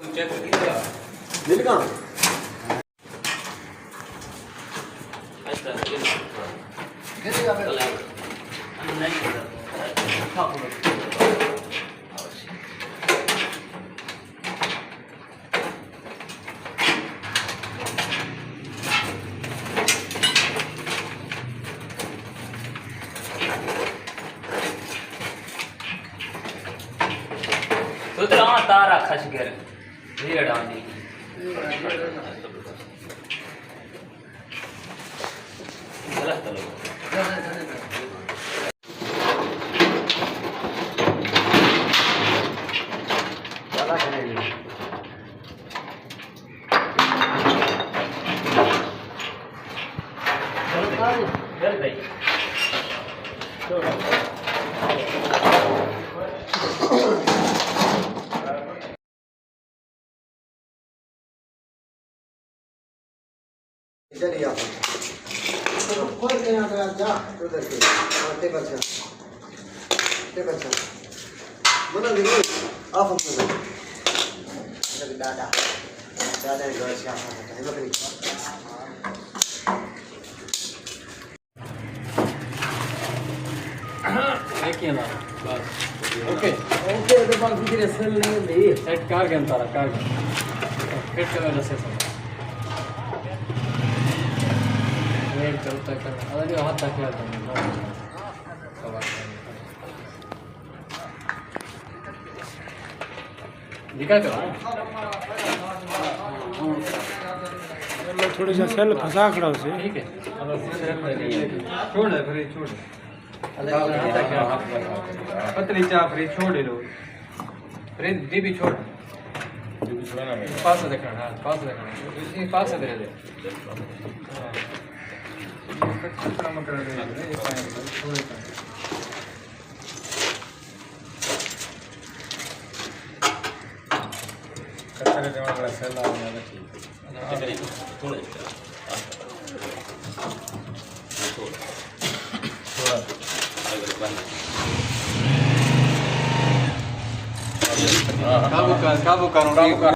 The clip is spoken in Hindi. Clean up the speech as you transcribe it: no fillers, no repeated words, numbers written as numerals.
चेक कर मिल कहाँ ऐसा कैसे आप नहीं हाँ तो तेरा तार रखा शिकर ये डालनी गलत चलो ज़्यादा करेंगे चल भाई चलिए आप तो खोल के यहाँ से आप जा उधर के टेबल से मना देखो आप अपना जब दादा घर से आप है बकरी देखिए ना बस ओके तो बात फिर सेल नहीं दे सेट कार के अंतर कार फिट के वजह से सब वेट चलता कर अरे हाथ तक यार दिखा करो थोड़ी सा सेल फंसा खड़ा उसे ठीक है छोड़ दे फिर छोड़ पतली चाप रे छोड़ लो रे दी भी छोड़ पास से देखना हाँ पास से देखना ये पास से दे दे कच्चा मटर दे छोड़ कच्चा के जमा वाला सेल आ गया ठीक थोड़ा काबू करो